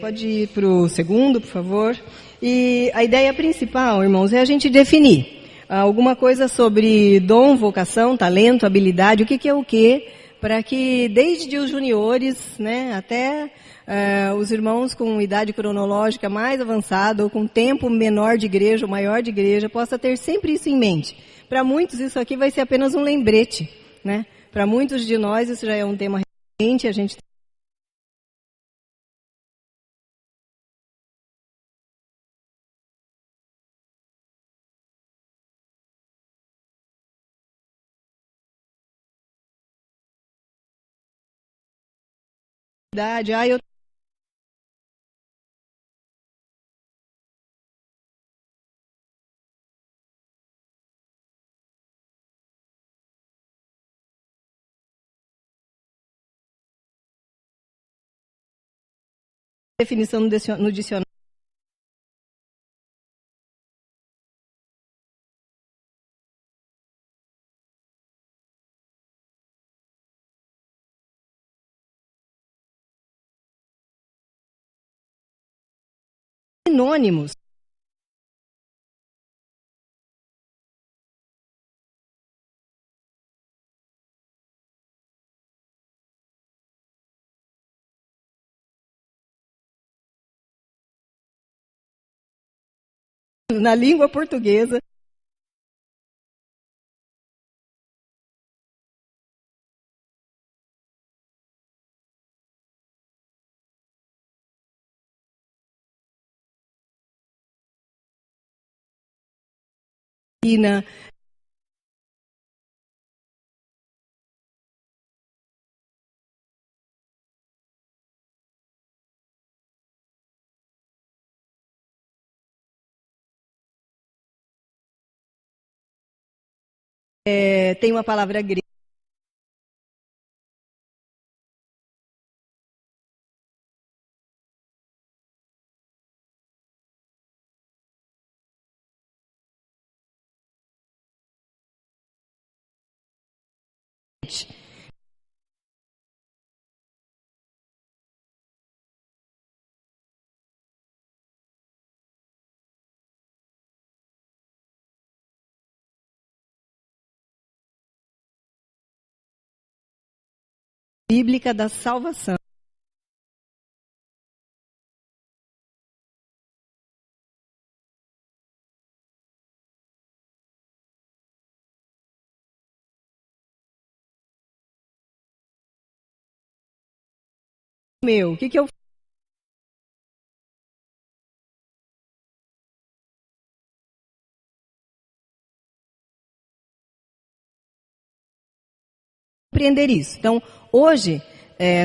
Pode ir para o segundo, por favor. E a ideia principal, irmãos, é a gente definir alguma coisa sobre dom, vocação, talento, habilidade, o que é o quê, para que desde os juniores, né, até os irmãos com idade cronológica mais avançada ou com tempo menor de igreja ou maior de igreja, possa ter sempre isso em mente. Para muitos isso aqui vai ser apenas um lembrete, né? Para muitos de nós isso já é um tema recorrente, a gente eu definição no dicionário. Sinônimos. Na língua portuguesa. Tem uma palavra grega. Bíblica da salvação. O que eu compreender isso. Então, hoje,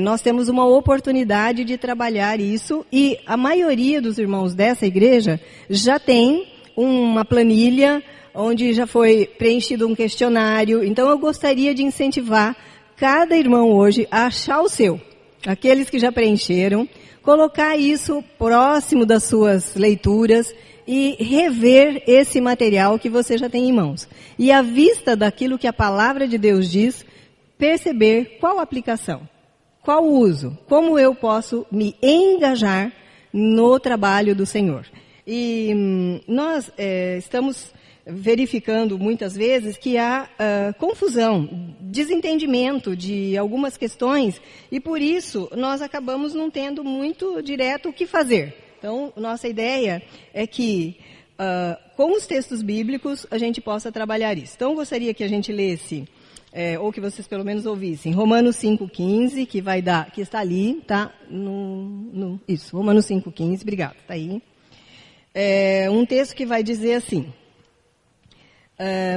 nós temos uma oportunidade de trabalhar isso e a maioria dos irmãos dessa igreja já tem uma planilha onde já foi preenchido um questionário. Então, eu gostaria de incentivar cada irmão hoje a achar o seu. Aqueles que já preencheram, colocar isso próximo das suas leituras e rever esse material que você já tem em mãos. E à vista daquilo que a palavra de Deus diz, perceber qual aplicação, qual uso, como eu posso me engajar no trabalho do Senhor. E nós estamos verificando muitas vezes que há confusão, desentendimento de algumas questões e por isso nós acabamos não tendo muito direto o que fazer. Então, nossa ideia é que com os textos bíblicos a gente possa trabalhar isso. Então, eu gostaria que a gente lesse, ou que vocês pelo menos ouvissem, Romanos 5,15, que está ali, tá? Isso, Romanos 5,15, obrigado, está aí. Um texto que vai dizer assim: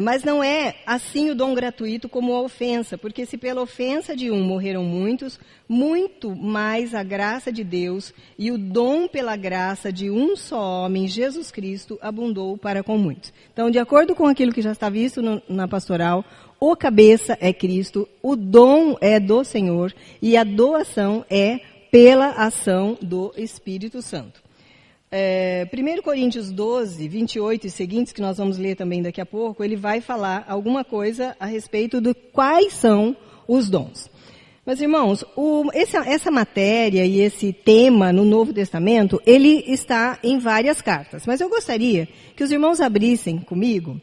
mas não é assim o dom gratuito como a ofensa, porque se pela ofensa de um morreram muitos, muito mais a graça de Deus e o dom pela graça de um só homem, Jesus Cristo, abundou para com muitos. Então, de acordo com aquilo que já está visto na pastoral, o cabeça é Cristo, o dom é do Senhor e a doação é pela ação do Espírito Santo. 1 Coríntios 12, 28 e seguintes, que nós vamos ler também daqui a pouco, ele vai falar alguma coisa a respeito de quais são os dons. Mas, irmãos, essa matéria e esse tema no Novo Testamento, ele está em várias cartas. Mas eu gostaria que os irmãos abrissem comigo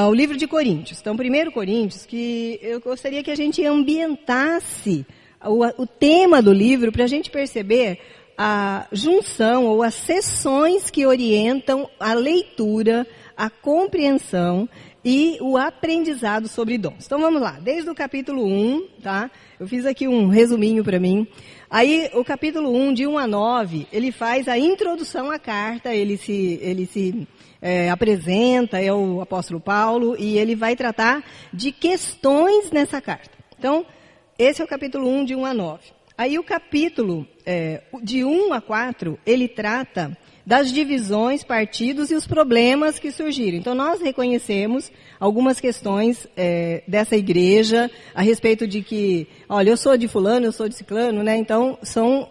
o livro de Coríntios. Então, 1 Coríntios, que eu gostaria que a gente ambientasse o tema do livro para a gente perceber a junção ou as seções que orientam a leitura, a compreensão e o aprendizado sobre dons. Então vamos lá, desde o capítulo 1, tá? Eu fiz aqui um resuminho para mim. Aí o capítulo 1, de 1 a 9, ele faz a introdução à carta, ele se apresenta, é o apóstolo Paulo, e ele vai tratar de questões nessa carta. Então, esse é o capítulo 1, de 1 a 9. Aí o capítulo de 1 a 4, ele trata das divisões, partidos e os problemas que surgiram. Então, nós reconhecemos algumas questões dessa igreja a respeito de que, olha, eu sou de fulano, eu sou de ciclano, né? Então,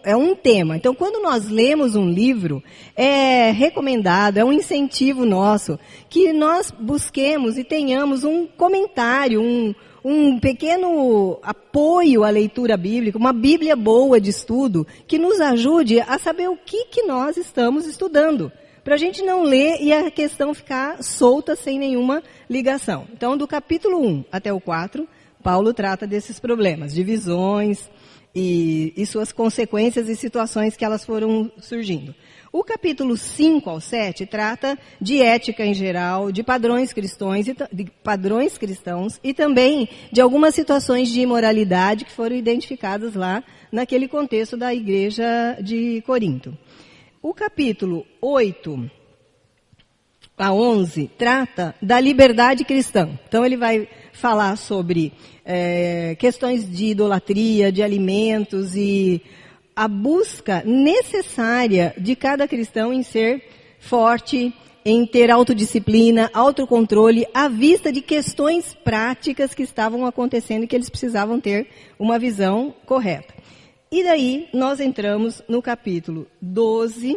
é um tema. Então, quando nós lemos um livro, é recomendado, é um incentivo nosso, que nós busquemos e tenhamos um comentário, um pequeno apoio à leitura bíblica, uma Bíblia boa de estudo, que nos ajude a saber o que nós estamos estudando, para a gente não ler e a questão ficar solta sem nenhuma ligação. Então, do capítulo 1 até o 4, Paulo trata desses problemas, divisões e suas consequências e situações que elas foram surgindo. O capítulo 5 ao 7 trata de ética em geral, de padrões cristãos e também de algumas situações de imoralidade que foram identificadas lá naquele contexto da igreja de Corinto. O capítulo 8 a 11 trata da liberdade cristã. Então ele vai falar sobre questões de idolatria, de alimentos e a busca necessária de cada cristão em ser forte, em ter autodisciplina, autocontrole, à vista de questões práticas que estavam acontecendo e que eles precisavam ter uma visão correta. E daí nós entramos no capítulo 12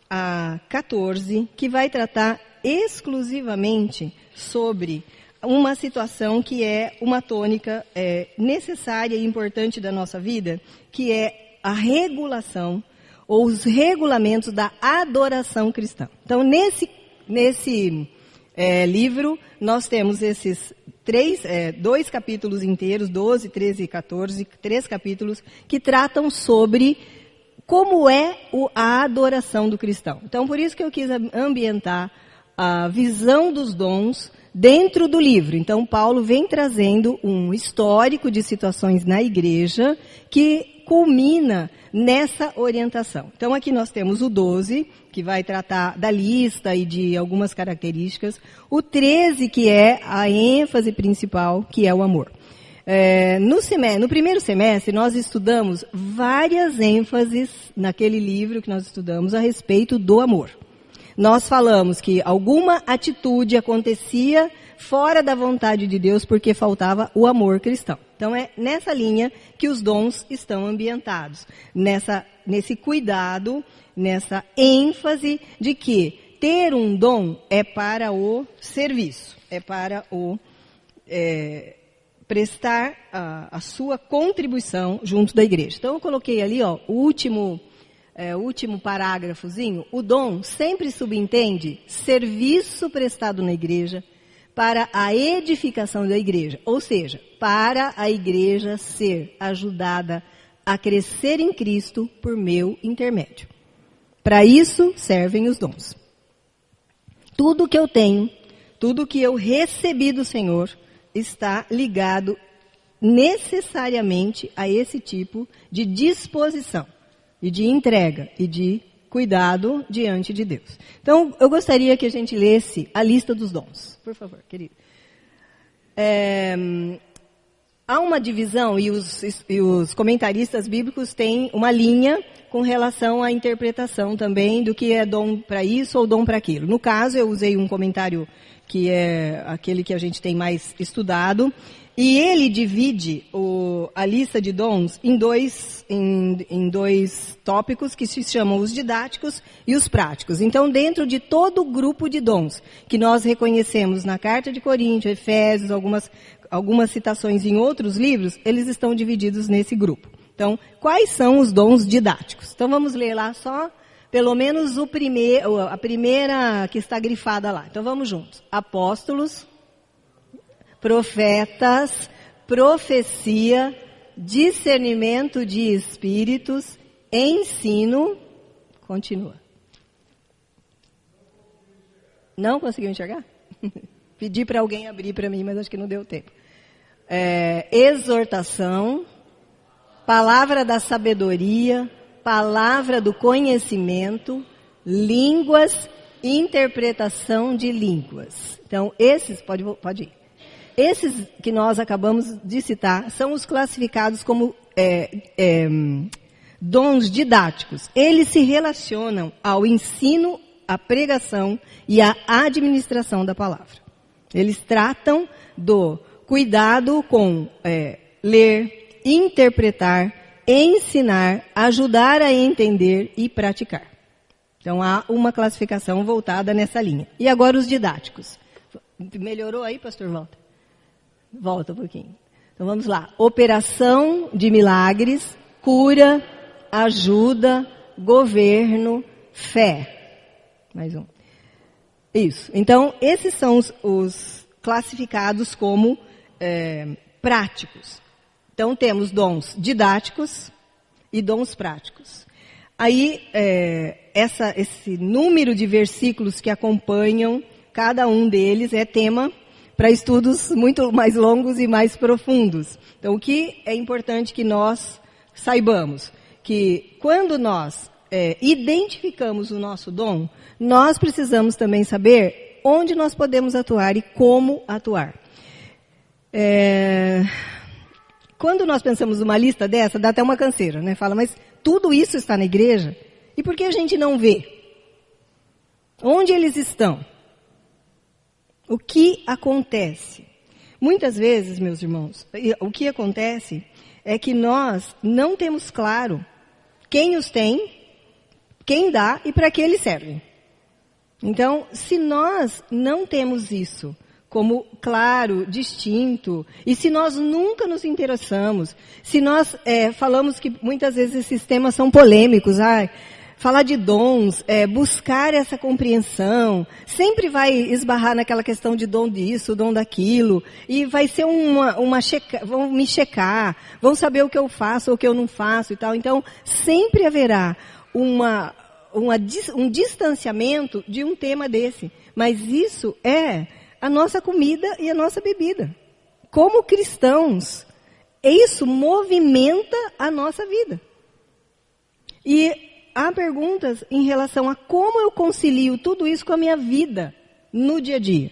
a 14, que vai tratar exclusivamente sobre uma situação que é uma tônica necessária e importante da nossa vida, que é a regulação ou os regulamentos da adoração cristã. Então, nesse livro, nós temos esses dois capítulos inteiros, 12, 13 e 14, 3 capítulos, que tratam sobre como é a adoração do cristão. Então, por isso que eu quis ambientar a visão dos dons dentro do livro. Então, Paulo vem trazendo um histórico de situações na igreja que culmina nessa orientação. Então, aqui nós temos o 12, que vai tratar da lista e de algumas características. O 13, que é a ênfase principal, que é o amor. No primeiro semestre, nós estudamos várias ênfases naquele livro que nós estudamos a respeito do amor. Nós falamos que alguma atitude acontecia fora da vontade de Deus porque faltava o amor cristão. Então, é nessa linha que os dons estão ambientados. Nesse cuidado, nessa ênfase de que ter um dom é para o serviço, é para o prestar a sua contribuição junto da igreja. Então, eu coloquei ali o último parágrafozinho. O dom sempre subentende serviço prestado na igreja para a edificação da igreja, ou seja, para a igreja ser ajudada a crescer em Cristo por meu intermédio. Para isso servem os dons. Tudo que eu tenho, tudo que eu recebi do Senhor, está ligado necessariamente a esse tipo de disposição e de entrega e de cuidado diante de Deus. Então, eu gostaria que a gente lesse a lista dos dons. Por favor, querido. Há uma divisão e os comentaristas bíblicos têm uma linha com relação à interpretação também do que é dom para isso ou dom para aquilo. No caso, eu usei um comentário que é aquele que a gente tem mais estudado, e ele divide a lista de dons em dois tópicos que se chamam os didáticos e os práticos. Então, dentro de todo o grupo de dons que nós reconhecemos na Carta de Coríntios, Efésios, algumas algumas citações em outros livros, eles estão divididos nesse grupo. Então, quais são os dons didáticos? Então, vamos ler lá só, pelo menos a primeira que está grifada lá. Então, vamos juntos. Apóstolos, profetas, profecia, discernimento de espíritos, ensino. Continua. Não conseguiu enxergar? Pedi para alguém abrir para mim, mas acho que não deu tempo. Exortação, palavra da sabedoria, palavra do conhecimento, línguas, interpretação de línguas. Então, esses, pode ir. Esses que nós acabamos de citar são os classificados como dons didáticos. Eles se relacionam ao ensino, à pregação e à administração da palavra. Eles tratam do cuidado com ler, interpretar, ensinar, ajudar a entender e praticar. Então, há uma classificação voltada nessa linha. E agora os didáticos. Melhorou aí, pastor Walter? Volta um pouquinho. Então, vamos lá. Operação de milagres, cura, ajuda, governo, fé. Mais um. Isso. Então, esses são os classificados como práticos. Então, temos dons didáticos e dons práticos. Aí, esse número de versículos que acompanham cada um deles é tema para estudos muito mais longos e mais profundos. Então, o que é importante que nós saibamos? Que quando nós identificamos o nosso dom, nós precisamos também saber onde nós podemos atuar e como atuar. Quando nós pensamos numa lista dessa, dá até uma canseira, né? Fala, mas tudo isso está na igreja? E por que a gente não vê? Onde eles estão? O que acontece? Muitas vezes, meus irmãos, o que acontece é que nós não temos claro quem os tem, quem dá e para que eles servem. Então, se nós não temos isso como claro, distinto, e se nós nunca nos interessamos, se nós falamos que muitas vezes esses temas são polêmicos, falar de dons, buscar essa compreensão, sempre vai esbarrar naquela questão de dom disso, dom daquilo, e vai ser vão me checar, vão saber o que eu faço ou o que eu não faço e tal. Então, sempre haverá um distanciamento de um tema desse. Mas isso é a nossa comida e a nossa bebida. Como cristãos, isso movimenta a nossa vida. E há perguntas em relação a como eu concilio tudo isso com a minha vida no dia a dia.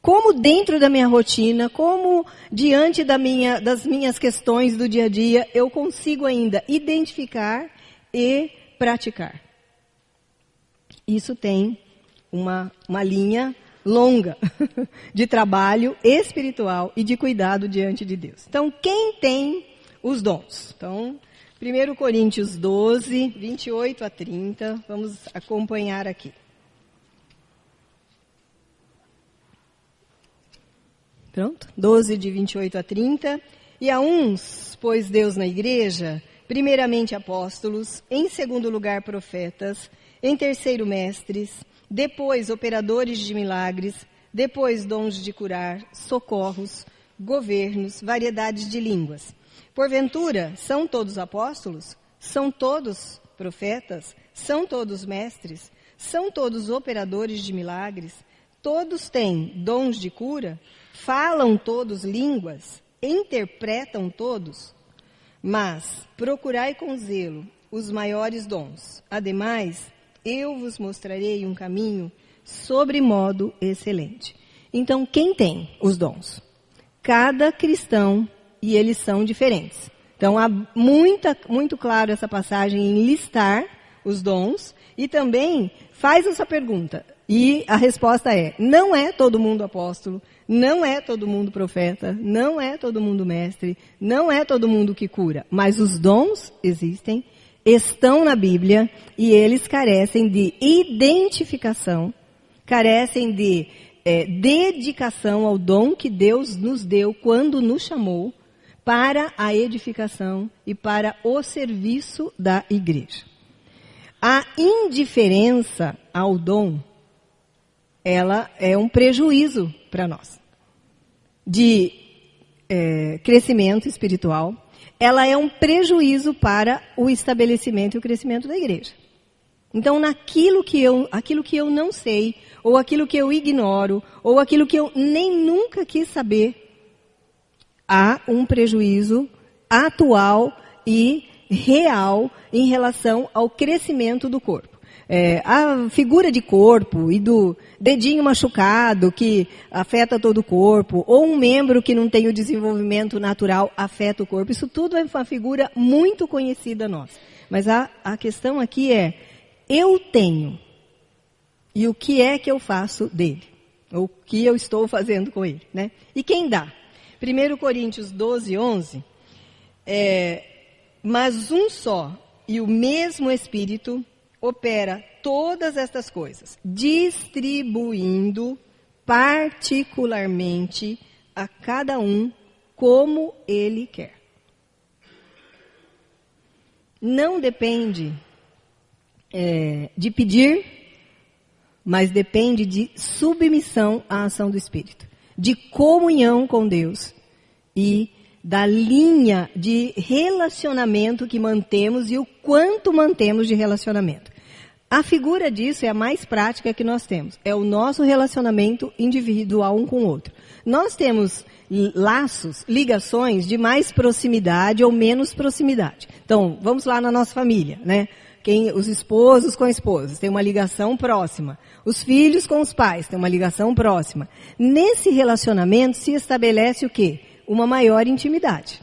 Como dentro da minha rotina, como diante das minhas questões do dia a dia, eu consigo ainda identificar e praticar. Isso tem uma linha longa de trabalho espiritual e de cuidado diante de Deus. Então, quem tem os dons? Então, 1 Coríntios 12, 28 a 30, vamos acompanhar aqui. Pronto? 12, de 28 a 30. E a uns pôs Deus na igreja, primeiramente apóstolos, em segundo lugar profetas, em terceiro mestres, depois operadores de milagres, depois dons de curar, socorros, governos, variedades de línguas. Porventura, são todos apóstolos? São todos profetas? São todos mestres? São todos operadores de milagres? Todos têm dons de cura? Falam todos línguas? Interpretam todos? Mas procurai com zelo os maiores dons. Ademais, eu vos mostrarei um caminho sobre modo excelente. Então, quem tem os dons? Cada cristão, e eles são diferentes. Então, há muito claro essa passagem em listar os dons e também faz essa pergunta. E a resposta é, não é todo mundo apóstolo, não é todo mundo profeta, não é todo mundo mestre, não é todo mundo que cura. Mas os dons existem, estão na Bíblia e eles carecem de identificação, carecem de dedicação ao dom que Deus nos deu quando nos chamou para a edificação e para o serviço da igreja. A indiferença ao dom, ela é um prejuízo para nós, de crescimento espiritual. Ela é um prejuízo para o estabelecimento e o crescimento da igreja. Então, aquilo que eu não sei, ou aquilo que eu ignoro, ou aquilo que eu nem nunca quis saber, há um prejuízo atual e real em relação ao crescimento do corpo. A figura de corpo e do dedinho machucado que afeta todo o corpo, ou um membro que não tem o desenvolvimento natural afeta o corpo, isso tudo é uma figura muito conhecida nossa. Mas a questão aqui é, eu tenho, e o que é que eu faço dele? Ou o que eu estou fazendo com ele, né? E quem dá? 1 Coríntios 12, 11, mas um só e o mesmo Espírito opera todas estas coisas, distribuindo particularmente a cada um como ele quer. Não depende de pedir, mas depende de submissão à ação do Espírito, de comunhão com Deus e da linha de relacionamento que mantemos e o quanto mantemos de relacionamento. A figura disso é a mais prática que nós temos. É o nosso relacionamento individual um com o outro. Nós temos laços, ligações de mais proximidade ou menos proximidade. Então, vamos lá na nossa família, né? Os esposos com esposas têm uma ligação próxima. Os filhos com os pais têm uma ligação próxima. Nesse relacionamento se estabelece o quê? Uma maior intimidade.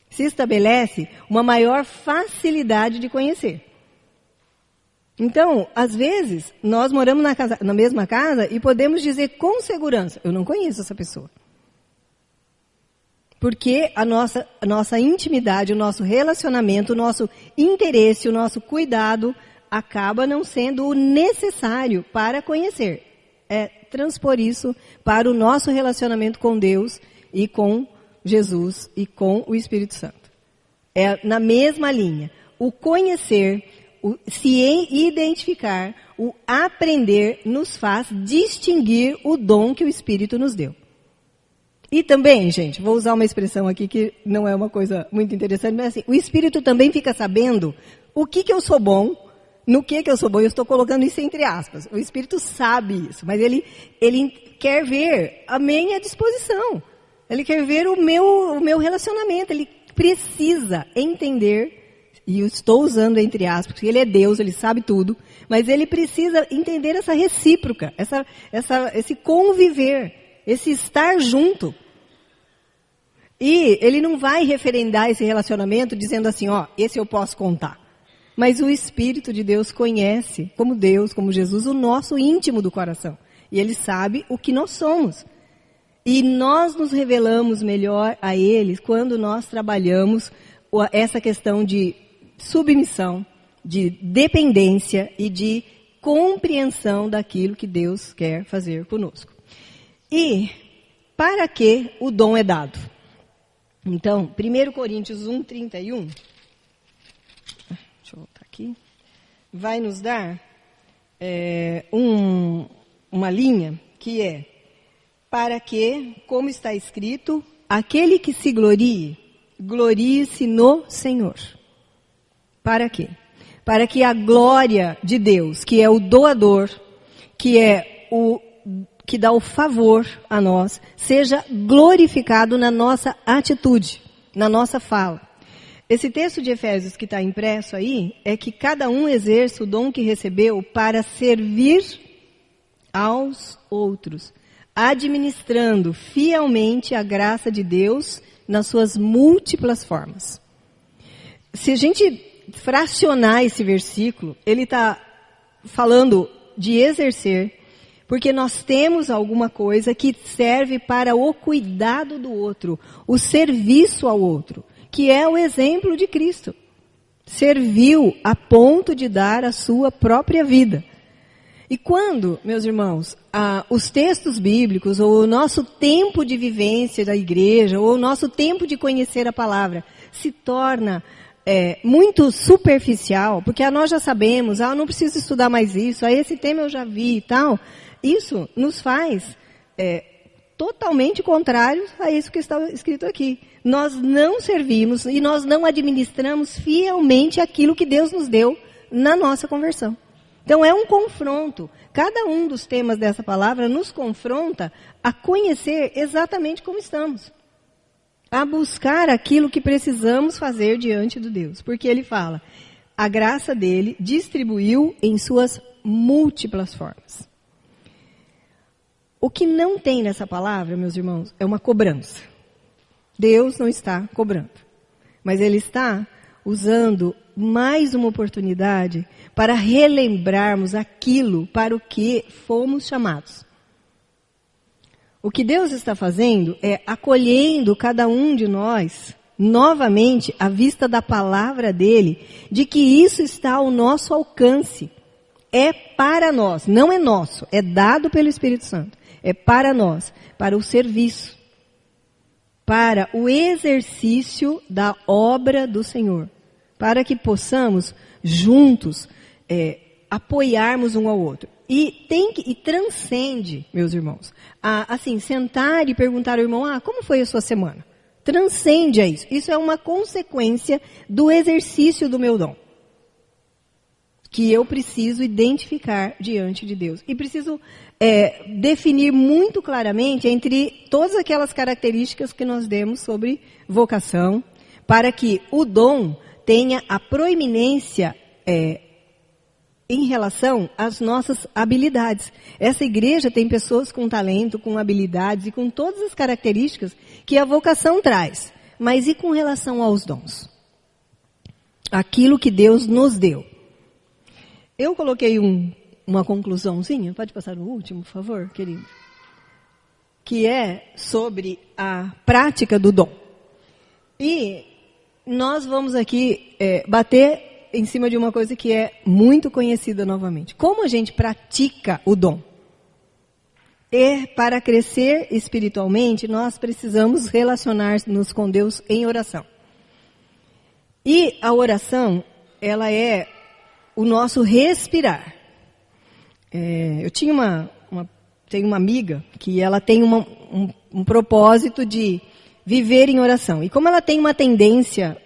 Se estabelece uma maior facilidade de conhecer. Então, às vezes, nós moramos na mesma casa e podemos dizer com segurança, eu não conheço essa pessoa. Porque a nossa intimidade, o nosso relacionamento, o nosso interesse, o nosso cuidado acaba não sendo o necessário para conhecer. É transpor isso para o nosso relacionamento com Deus e com Jesus e com o Espírito Santo. É na mesma linha. O conhecer, o se identificar, o aprender nos faz distinguir o dom que o Espírito nos deu. E também, gente, vou usar uma expressão aqui que não é uma coisa muito interessante, mas assim, o Espírito também fica sabendo o que eu sou bom, no que eu sou bom. Eu estou colocando isso entre aspas. O Espírito sabe isso, mas ele quer ver a minha disposição. Ele quer ver o meu relacionamento. Ele precisa entender, e eu estou usando entre aspas, porque ele é Deus, ele sabe tudo, mas ele precisa entender essa recíproca, esse conviver, esse estar junto. E ele não vai referendar esse relacionamento dizendo assim, esse eu posso contar. Mas o Espírito de Deus conhece, como Deus, como Jesus, o nosso íntimo do coração. E ele sabe o que nós somos. E nós nos revelamos melhor a ele quando nós trabalhamos essa questão de submissão, de dependência e de compreensão daquilo que Deus quer fazer conosco. E para que o dom é dado? Então, 1 Coríntios 1, 31, deixa eu voltar aqui, vai nos dar uma linha que é, para que, como está escrito, aquele que se glorie, glorie-se no Senhor. Para quê? Para que a glória de Deus, que é o doador, que é o que dá o favor a nós, seja glorificado na nossa atitude, na nossa fala. Esse texto de Efésios que está impresso aí, é que cada um exerça o dom que recebeu para servir aos outros, administrando fielmente a graça de Deus nas suas múltiplas formas. Se a gente fracionar esse versículo, ele está falando de exercer, porque nós temos alguma coisa que serve para o cuidado do outro, o serviço ao outro, que é o exemplo de Cristo. Serviu a ponto de dar a sua própria vida. E quando, meus irmãos, os textos bíblicos, ou o nosso tempo de vivência da igreja, ou o nosso tempo de conhecer a palavra, se torna muito superficial, porque nós já sabemos, eu não preciso estudar mais isso, esse tema eu já vi e tal, isso nos faz totalmente contrários a isso que está escrito aqui. Nós não servimos e nós não administramos fielmente aquilo que Deus nos deu na nossa conversão. Então é um confronto. Cada um dos temas dessa palavra nos confronta a conhecer exatamente como estamos. A buscar aquilo que precisamos fazer diante de Deus. Porque ele fala, a graça dele distribuiu em suas múltiplas formas. O que não tem nessa palavra, meus irmãos, é uma cobrança. Deus não está cobrando. Mas ele está usando mais uma oportunidade para relembrarmos aquilo para o que fomos chamados. O que Deus está fazendo é acolhendo cada um de nós novamente à vista da palavra dele, de que isso está ao nosso alcance. É para nós, não é nosso, é dado pelo Espírito Santo. É para nós, para o serviço, para o exercício da obra do Senhor, para que possamos juntos apoiarmos um ao outro. E transcende, meus irmãos, assim, sentar e perguntar ao irmão, como foi a sua semana? Transcende a isso. Isso é uma consequência do exercício do meu dom, que eu preciso identificar diante de Deus. E preciso definir muito claramente entre todas aquelas características que nós demos sobre vocação, para que o dom tenha a proeminência em relação às nossas habilidades. Essa igreja tem pessoas com talento, com habilidades e com todas as características que a vocação traz. Mas e com relação aos dons? Aquilo que Deus nos deu. Eu coloquei uma conclusãozinha, pode passar o último, por favor, querido? Que é sobre a prática do dom. E nós vamos aqui bater em cima de uma coisa que é muito conhecida novamente. Como a gente pratica o dom? Para crescer espiritualmente, nós precisamos relacionar-nos com Deus em oração. E a oração, ela o nosso respirar. Eu tenho uma amiga que ela tem um propósito de viver em oração. E como ela tem uma tendência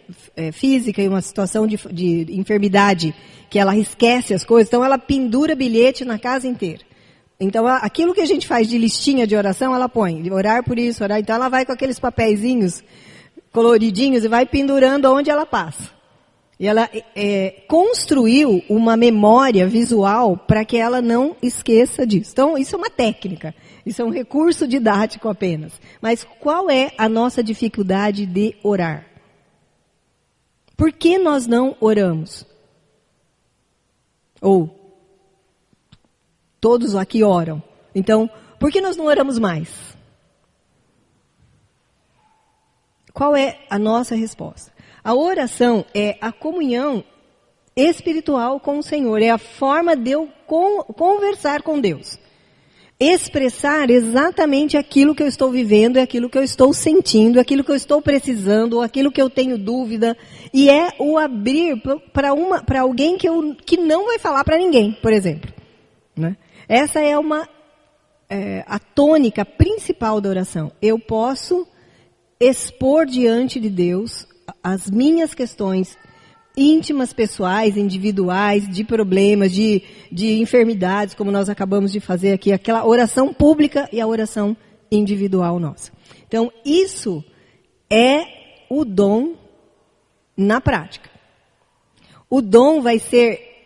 física e uma situação de enfermidade, que ela esquece as coisas, então ela pendura bilhete na casa inteira. Então aquilo que a gente faz de listinha de oração, ela põe, orar por isso, orar. Então ela vai com aqueles papeizinhos coloridinhos e vai pendurando onde ela passa. E ela construiu uma memória visual para que ela não esqueça disso. Então, isso é uma técnica. Isso é um recurso didático apenas. Mas qual é a nossa dificuldade de orar? Por que nós não oramos? Ou, todos aqui oram. Então, por que nós não oramos mais? Qual é a nossa resposta? A oração é a comunhão espiritual com o Senhor. É a forma de eu conversar com Deus. Expressar exatamente aquilo que eu estou vivendo, aquilo que eu estou sentindo, aquilo que eu estou precisando, aquilo que eu tenho dúvida. E é o abrir para alguém que não vai falar para ninguém, por exemplo. Né? Essa é a tônica principal da oração. Eu posso expor diante de Deus as minhas questões íntimas, pessoais, individuais, de problemas, de enfermidades, como nós acabamos de fazer aqui, aquela oração pública e a oração individual nossa. Então, isso é o dom na prática. O dom vai ser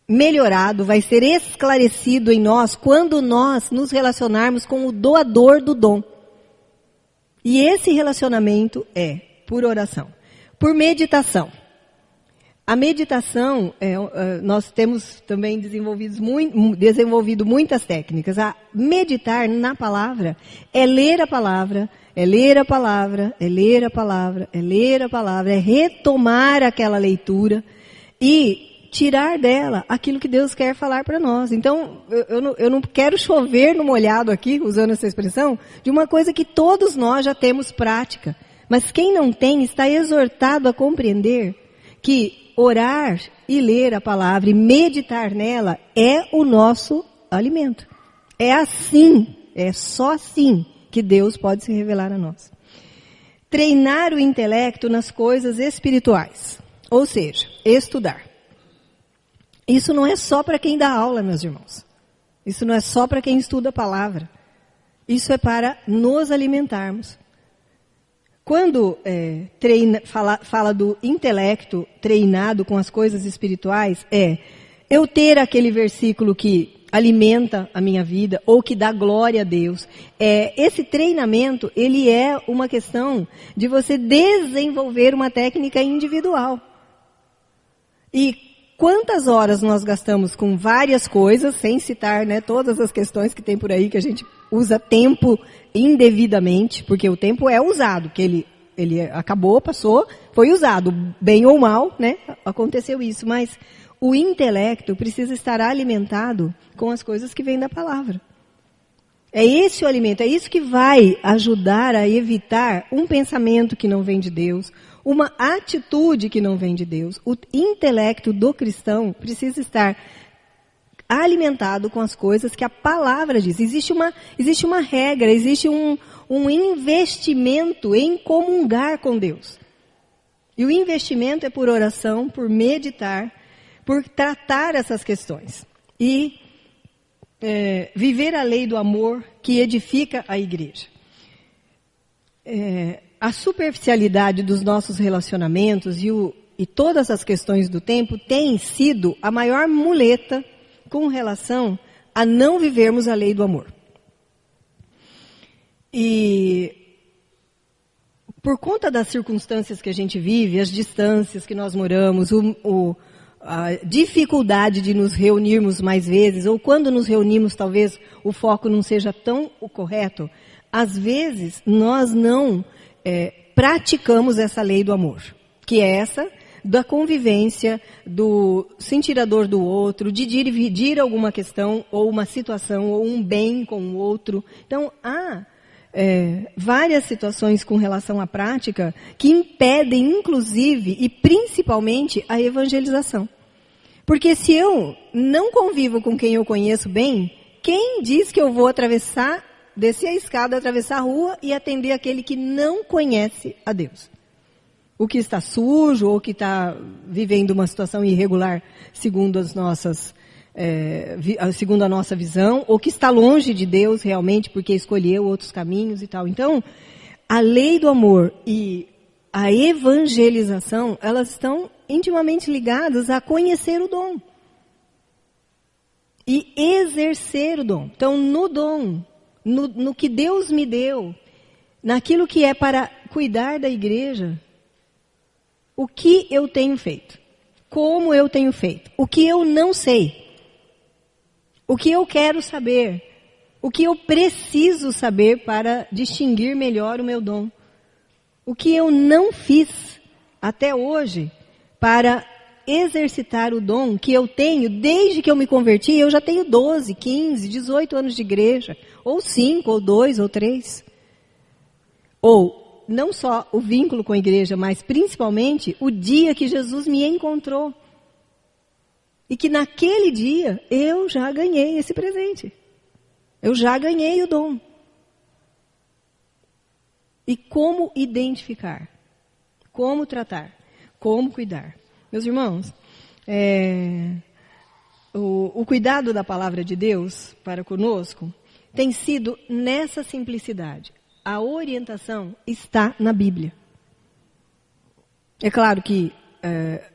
melhorado, vai ser esclarecido em nós quando nós nos relacionarmos com o doador do dom. E esse relacionamento é por oração, por meditação. A meditação, nós temos também desenvolvido muitas técnicas. A meditar na palavra é ler a palavra, é ler a palavra, é ler a palavra, é ler a palavra, é retomar aquela leitura e tirar dela aquilo que Deus quer falar para nós. Então, eu não quero chover no molhado aqui, usando essa expressão, de uma coisa que todos nós já temos prática. Mas quem não tem está exortado a compreender que orar e ler a palavra e meditar nela é o nosso alimento. É assim, é só assim que Deus pode se revelar a nós. Treinar o intelecto nas coisas espirituais, ou seja, estudar. Isso não é só para quem dá aula, meus irmãos. Isso não é só para quem estuda a palavra. Isso é para nos alimentarmos. Quando fala do intelecto treinado com as coisas espirituais, eu ter aquele versículo que alimenta a minha vida ou que dá glória a Deus. Esse treinamento, ele é uma questão de você desenvolver uma técnica individual. E quantas horas nós gastamos com várias coisas, sem citar, né, todas as questões que tem por aí, que a gente usa tempo indevidamente, porque o tempo é usado, que ele acabou, passou, foi usado, bem ou mal, né, aconteceu isso, mas o intelecto precisa estar alimentado com as coisas que vêm da palavra. É esse o alimento, é isso que vai ajudar a evitar um pensamento que não vem de Deus, uma atitude que não vem de Deus. O intelecto do cristão precisa estar alimentado com as coisas que a palavra diz. Existe uma regra, existe um investimento em comungar com Deus. E o investimento é por oração, por meditar, por tratar essas questões. E viver a lei do amor que edifica a igreja. A superficialidade dos nossos relacionamentos e todas as questões do tempo tem sido a maior muleta com relação a não vivermos a lei do amor. E por conta das circunstâncias que a gente vive, as distâncias que nós moramos, a dificuldade de nos reunirmos mais vezes, ou quando nos reunimos talvez o foco não seja tão o correto, às vezes nós não praticamos essa lei do amor, que é essa da convivência, do sentir a dor do outro, de dividir alguma questão, ou uma situação, ou um bem com o outro. Então, há várias situações com relação à prática que impedem, inclusive, e principalmente, a evangelização. Porque se eu não convivo com quem eu conheço bem, quem diz que eu vou descer a escada, atravessar a rua e atender aquele que não conhece a Deus? O que está sujo ou que está vivendo uma situação irregular segundo segundo a nossa visão, ou que está longe de Deus realmente porque escolheu outros caminhos e tal. Então, a lei do amor e a evangelização, elas estão intimamente ligadas a conhecer o dom e exercer o dom. Então, no dom, no que Deus me deu, naquilo que é para cuidar da igreja, o que eu tenho feito? Como eu tenho feito? O que eu não sei? O que eu quero saber? O que eu preciso saber para distinguir melhor o meu dom? O que eu não fiz até hoje para exercitar o dom que eu tenho desde que eu me converti? Eu já tenho 12, 15, 18 anos de igreja, ou 5, ou 2, ou 3. Ou não só o vínculo com a igreja, mas principalmente o dia que Jesus me encontrou. E que naquele dia eu já ganhei esse presente. Eu já ganhei o dom. E como identificar? Como tratar? Como cuidar? Meus irmãos, o cuidado da palavra de Deus para conosco tem sido nessa simplicidade. A orientação está na Bíblia. É claro que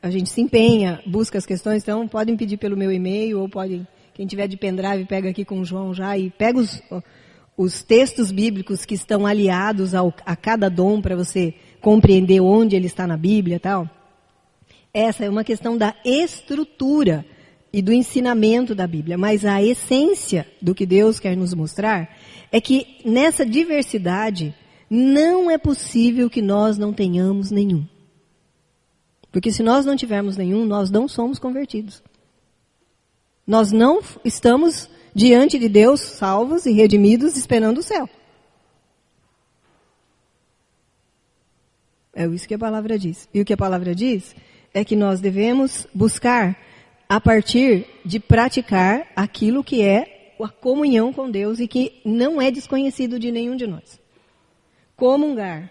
a gente se empenha, busca as questões, então podem pedir pelo meu e-mail, ou podem, quem tiver de pendrive, pega aqui com o João já e pega os textos bíblicos que estão aliados a cada dom para você compreender onde ele está na Bíblia e tal. Essa é uma questão da estrutura e do ensinamento da Bíblia, mas a essência do que Deus quer nos mostrar é que nessa diversidade não é possível que nós não tenhamos nenhum. Porque se nós não tivermos nenhum, nós não somos convertidos. Nós não estamos diante de Deus, salvos e redimidos, esperando o céu. É isso que a palavra diz. E o que a palavra diz é que nós devemos buscar a partir de praticar aquilo que é a comunhão com Deus e que não é desconhecido de nenhum de nós. Comungar,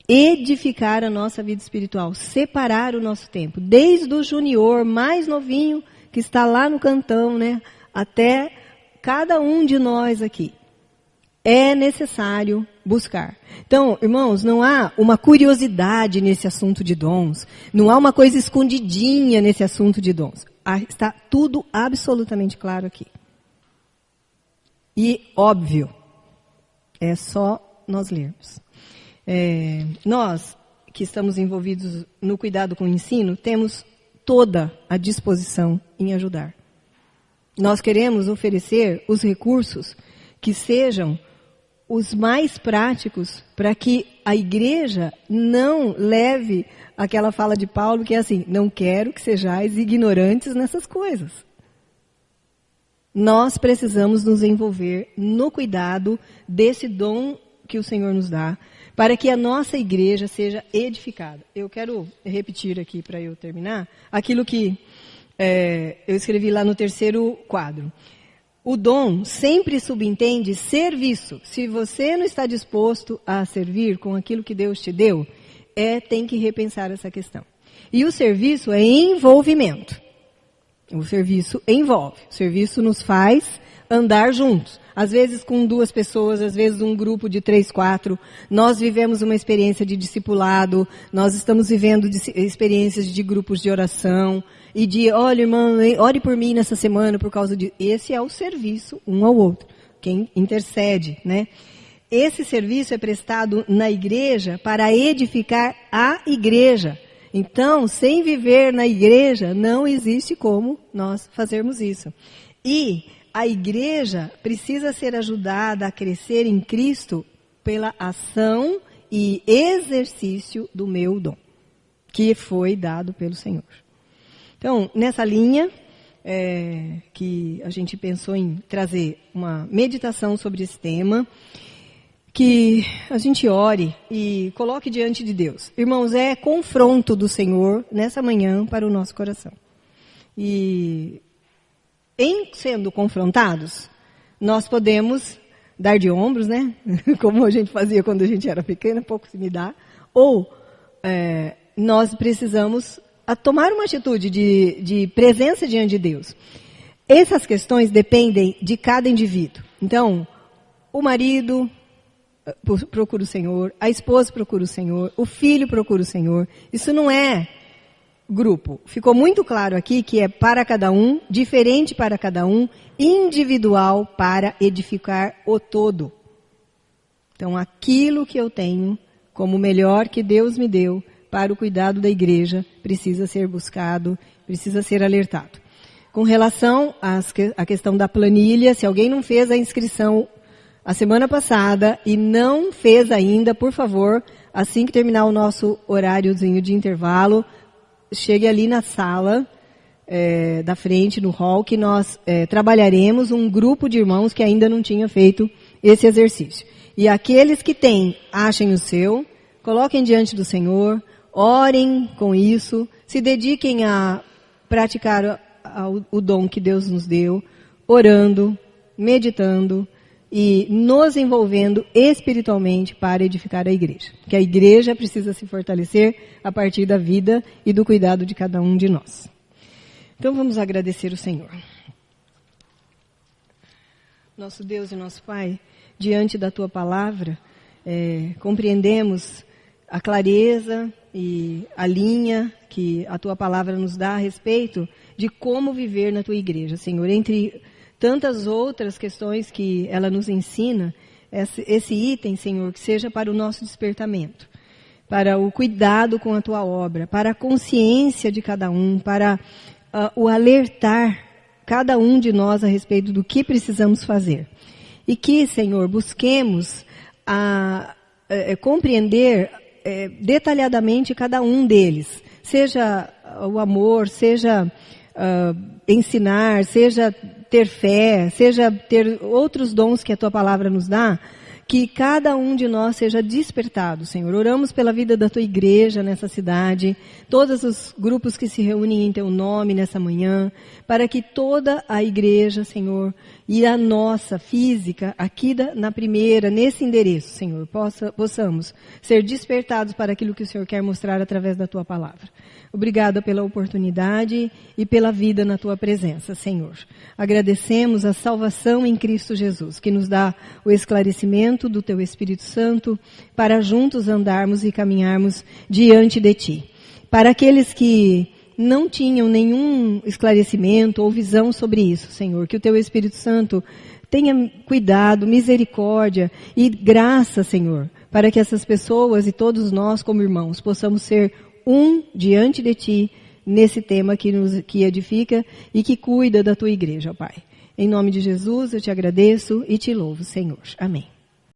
edificar a nossa vida espiritual, separar o nosso tempo, desde o junior mais novinho que está lá no cantão, né, até cada um de nós aqui. É necessário buscar. Então, irmãos, não há uma curiosidade nesse assunto de dons, não há uma coisa escondidinha nesse assunto de dons. Está tudo absolutamente claro aqui. E óbvio, é só nós lermos. Nós que estamos envolvidos no cuidado com o ensino, temos toda a disposição em ajudar. Nós queremos oferecer os recursos que sejam os mais práticos para que a igreja não leve aquela fala de Paulo que é assim, não quero que sejais ignorantes nessas coisas. Nós precisamos nos envolver no cuidado desse dom que o Senhor nos dá, para que a nossa igreja seja edificada. Eu quero repetir aqui para eu terminar, aquilo que eu escrevi lá no 3º quadro. O dom sempre subentende serviço. Se você não está disposto a servir com aquilo que Deus te deu, tem que repensar essa questão. E o serviço é envolvimento. O serviço envolve. O serviço nos faz andar juntos. Às vezes com 2 pessoas, às vezes um grupo de 3, 4. Nós vivemos uma experiência de discipulado, nós estamos vivendo experiências de grupos de oração e de, olha, irmão, ore por mim nessa semana por causa de... Esse é o serviço um ao outro, quem intercede, né? Esse serviço é prestado na igreja para edificar a igreja. Então, sem viver na igreja, não existe como nós fazermos isso. E a igreja precisa ser ajudada a crescer em Cristo pela ação e exercício do meu dom, que foi dado pelo Senhor. Então, nessa linha, que a gente pensou em trazer uma meditação sobre esse tema, que a gente ore e coloque diante de Deus. Irmãos, é confronto do Senhor nessa manhã para o nosso coração. E em sendo confrontados, nós podemos dar de ombros, né? Como a gente fazia quando a gente era pequena, pouco se me dá. Ou nós precisamos tomar uma atitude de presença diante de Deus. Essas questões dependem de cada indivíduo. Então, o marido procura o Senhor, a esposa procura o Senhor, o filho procura o Senhor. Isso não é grupo. Ficou muito claro aqui que é para cada um, diferente para cada um, individual para edificar o todo. Então, aquilo que eu tenho como melhor que Deus me deu para o cuidado da igreja precisa ser buscado, precisa ser alertado. Com relação à questão da planilha, se alguém não fez a inscrição a semana passada e não fez ainda, por favor, assim que terminar o nosso horáriozinho de intervalo, chegue ali na sala da frente, no hall, que nós trabalharemos um grupo de irmãos que ainda não tinha feito esse exercício. E aqueles que têm, achem o seu, coloquem diante do Senhor, orem com isso, se dediquem a praticar o dom que Deus nos deu, orando, meditando e nos envolvendo espiritualmente para edificar a igreja. Que a igreja precisa se fortalecer a partir da vida e do cuidado de cada um de nós. Então vamos agradecer o Senhor. Nosso Deus e nosso Pai, diante da Tua palavra, compreendemos a clareza e a linha que a Tua palavra nos dá a respeito de como viver na Tua igreja, Senhor. Entre tantas outras questões que ela nos ensina, esse item, Senhor, que seja para o nosso despertamento, para o cuidado com a Tua obra, para a consciência de cada um, para o alertar cada um de nós a respeito do que precisamos fazer. E que, Senhor, busquemos compreender detalhadamente cada um deles, seja o amor, seja ensinar, seja ter fé, seja ter outros dons que a Tua palavra nos dá, que cada um de nós seja despertado, Senhor. Oramos pela vida da Tua igreja nessa cidade, todos os grupos que se reúnem em Teu nome nessa manhã, para que toda a igreja, Senhor, e a nossa física, aqui na primeira, nesse endereço, Senhor, possamos ser despertados para aquilo que o Senhor quer mostrar através da Tua palavra. Obrigada pela oportunidade e pela vida na Tua presença, Senhor. Agradecemos a salvação em Cristo Jesus, que nos dá o esclarecimento do Teu Espírito Santo para juntos andarmos e caminharmos diante de Ti. Para aqueles que não tinham nenhum esclarecimento ou visão sobre isso, Senhor, que o Teu Espírito Santo tenha cuidado, misericórdia e graça, Senhor, para que essas pessoas e todos nós como irmãos possamos ser diante de Ti, nesse tema que edifica e que cuida da Tua igreja, Pai. Em nome de Jesus, eu Te agradeço e Te louvo, Senhor. Amém.